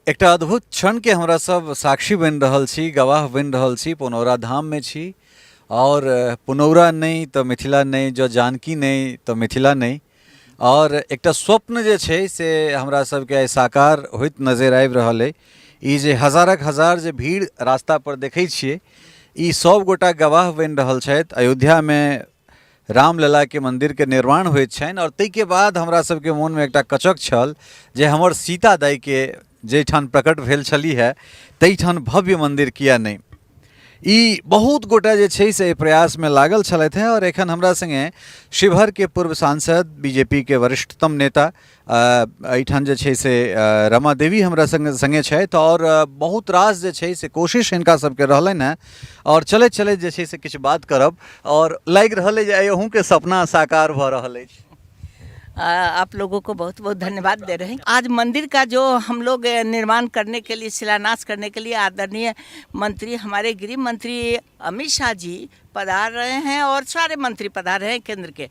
एक अद्भुत क्षण के हमरा सब साक्षी बन रहल छी, गवाह बन रहल छी। पुनौरा धाम में छी और पुनौरा नहीं तो मिथिला नहीं, जो जानकी नहीं तो मिथिला नहीं। और एकटा स्वप्न जे छै से हमरा सबके आइ साकार होइत नजर आबि रहल अइ। ई जे हजारक हजार जे भीड़ रास्ता पर देखै छियै, ई सब गोटा गवाह बनि रहल छथि। अयोध्या में रामलला के मंदिर के निर्माण होइत छनि और तै के बाद हमरा सबके मोन में एकटा कचक छल जे हमर सीता दाई के जैठान प्रकट भेल छली है तैठान भव्य मंदिर किया नहीं। ई बहुत गोटा जे छै से प्रयास में लागल छलथि हैं। और एखन हमरा संगे शिवहर के पूर्व सांसद, बीजेपी के वरिष्ठतम नेता एहिठाम जे छै से रमा देवी हमरा संगे छथि। और बहुत रास जे छै से कोशिश हिनका सबके रहलनि हैं और चलैत चलैत जे छै से किछु बात करब और लागि रहल अइ जे आइ अहूँके सपना साकार भऽ रहल अछि। आप लोगों को बहुत बहुत धन्यवाद दे रहे हैं। आज मंदिर का जो हम लोग निर्माण करने के लिए, शिलान्यास करने के लिए आदरणीय मंत्री, हमारे गृह मंत्री अमित शाह जी पधार रहे हैं और सारे मंत्री पधार रहे हैं केंद्र के।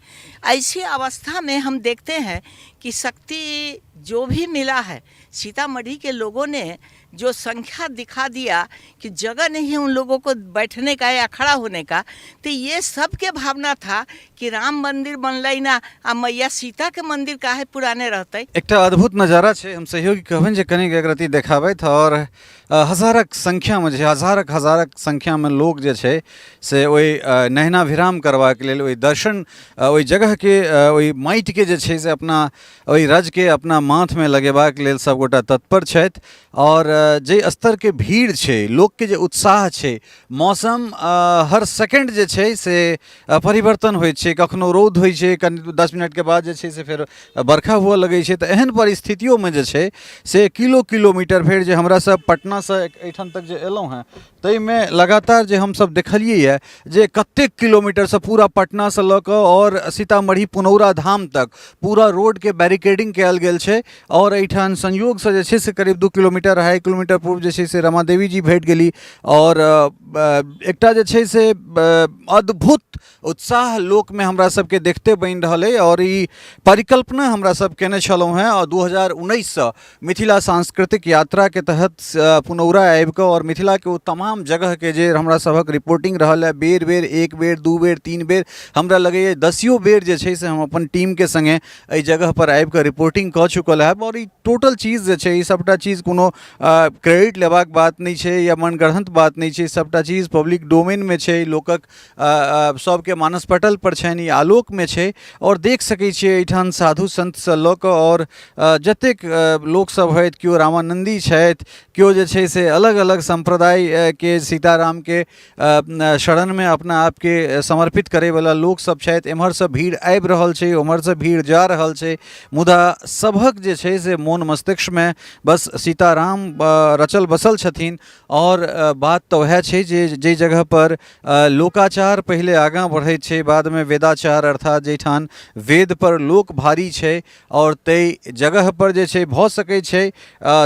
ऐसी अवस्था में हम देखते हैं कि शक्ति जो भी मिला है, सीतामढ़ी के लोगों ने जो संख्या दिखा दिया कि जगह नहीं है उन लोगों को बैठने का या खड़ा होने का, तो ये सबके भावना था कि राम मंदिर बनल ना आ मैया सीता के मंदिर काहे पुराने रहते। एक अद्भुत नज़ारा है। हम सहयोगी कहबन जे कनिक एक रति देखाबैत और हजारक संख्या में हजारक संख्या में लोग जे छै से ओहि नैना विराम करबाक लेल, ओहि दर्शन, ओहि जगह के, ओहि माटि के जे छै से अपना ओहि रज के अपना माथ में लगेबाक लेल सब गोटा तत्पर छथि। और जे स्तर के भीड़ छै, लोक के जे उत्साह छै, मौसम हर सेकंड जे छै से परिवर्तन होइ छै। कखनो रौद होइ छै, कनि 10 मिनट के बाद जे छै से फिर बरखा हुआ लगे छै। तो एहन परिस्थितियों में जे छै से किलोमीटर फेर जे हमरा सब पटना से एठाम तक जे एलहुँ हैं तै में लगातार जे हम सब देखलिए है जे कतेक किलोमीटर से पूरा पटना से लऽ कऽ और सीतामढ़ी पुनौरा धाम तक पूरा रोड के बैरिकेडिंग कयल गेल छै। और एठान संयोग से जे छै से करीब 2 किलोमीटर 2.5 किलोमीटर पूर्व जे छै से रमा देवी जी भेट गेली और एकटा जे छै से अद्भुत उत्साह लोक में हमरा सबके देखते बनि रहल अइ। और ई परिकल्पना हमरा सब केने छलहुँ हैं और 2019 से मिथिला सांस्कृतिक यात्रा के तहत पुनौरा आबि कऽ और मिथिला के ओ तमाम जगह के जे हमरा सबक रिपोर्टिंग रहल है, बेर बेर, एक बेर, 2 बेर, 3 बेर, हमरा लगैए 10 बेर जे छै से हम अपन टीम के संगे एहि जगह पर आबि कऽ रिपोर्टिंग कऽ चुकल है। और ई टोटल चीज जे छै, ई सबटा चीज कोनो क्रेडिट लेबाक बात नहीं छै या मनगढ़ंत बात नहीं छै। सबटा चीज पब्लिक डोमेन में छै, लोकक सबके मानस पटल पर छनि, ई आलोक में छै। और देख सकै छियै एहिठाम साधु संत से लऽ कऽ और जतेक लोक सब हथि, केओ रामानंदी छथि, केओ जे छै से अलग अलग संप्रदाय के सीताराम के शरण में अपना आप के समर्पित करे वाला लोक सब छथि। एम्हर से भीड़ आबि रहल छै, उम्हर से भीड़ जा रहल छै, मुदा सबक जे छै से मोन मस्तिष्क में बस सीताराम रचल बसल छथिन। और बात तो वह छै जे जगह पर लोकाचार पहले आगाँ बढ़ै छै, बाद में वेदाचार, अर्थात जैठान वेद पर लोक भारी छै। और तै जगह पर जे छै भऽ सकै छै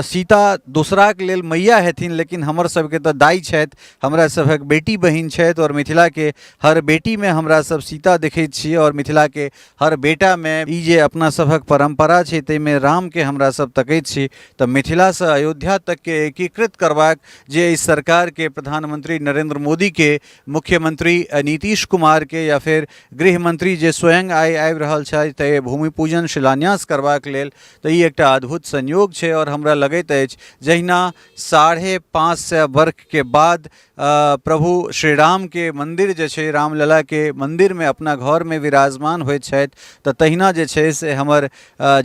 सीता दोसरा के लेल मैया हेथिन, लेकिन हमर सबके तऽ दाई छथि, हमरा सभक बेटी बहिन छथि। और मिथिला के हर बेटी में हमरा सब सीता देखैत छियै और मिथिला के हर बेटा में ई जे अपना सभक परंपरा छै तै में राम के हमरा सब तकैत छी। तऽ मिथिला से अयोध्या तक के एकीकृत करबाक जे इस सरकार के, प्रधानमंत्री नरेंद्र मोदी के, मुख्यमंत्री नीतीश कुमार के या फिर गृह मंत्री जे स्वयं आबि रहल छथि तऽ भूमि पूजन शिलान्यास करबाक लेल, तऽ ई एकटा अद्भुत संयोग छै। और हमरा लगैत अछि जहिना 550 वर्ष के बाद प्रभु श्री राम के मंदिर जे छै, रामलला के मंदिर में अपना घर में विराजमान होइत छथि, तऽ तहिना जे छै से हमर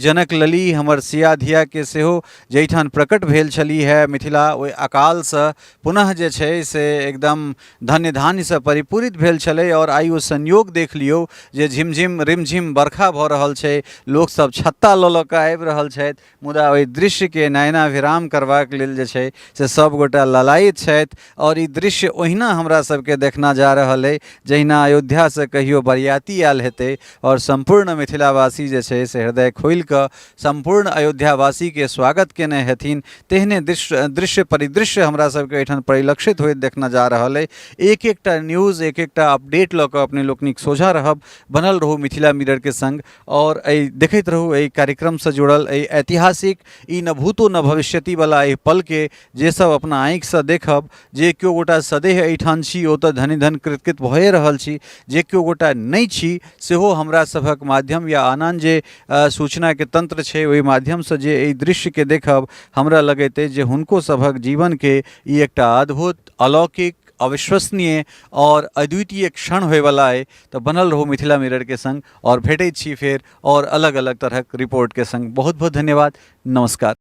जनक लली, हमर सिया धिया के सेहो जैठान प्रकट भेल छली है मिथिला, ओहि अकाल से पुनः जे छै से एकदम धन्य धान्य से परिपूरित भेल छलै। और आइ ओ संयोग देख लियौ जे झिमझिम रिमझिम बरखा भऽ रहल छै, लोक सब छत्ता लऽ लऽ कऽ आबि रहल छथि, मुदा ओहि दृश्य के नयना विराम करबाक लेल जे छै से सब गोटा ललायित छथि। और ई दृश्य ओहिना हमरा सबके देखना जा रहल अइ जहिना अयोध्या से कहियो बरियाती आयल हेतै और संपूर्ण मिथिलावासी जे छै से हृदय खोलि कऽ संपूर्ण अयोध्यावासी के स्वागत केने हेथिन, तेहने दृश्य परिदृश्य हमरा सबके एहिठाम परिलक्षित होइत देखना जा रहल है। एक एकटा न्यूज़ एक एकटा अपडेट लऽ कऽ अपने लोकनिक सोझा रहब। बनल रहू मिथिला मिरर के संग और देखैत रहू एहि कार्यक्रम से जुड़ल ऐतिहासिक ई न भूतो न भविष्यति वाला एहि पल के जे सब अपना आँखि से देखब। जे केओ गोटा सदैह एहिठाम छी ओतऽ धनी धन कृतकृत भए रहल छी, जे केओ गोटा नहीं छी सेहो हमरा सभक माध्यम या आन जे सूचना के तंत्र छै ओहि माध्यम से जे एहि दृश्य के देखब हमरा लगैत अछि जे हुनको सभक जीवन के ई एकटा अद्भुत अलौकिक अविश्वसनीय और अद्वितीय क्षण होय वाला है। तो बनल रहो मिथिला मिरर के संग और भेटैत छी फेर और अलग अलग तरह रिपोर्ट के संग। बहुत बहुत धन्यवाद। नमस्कार।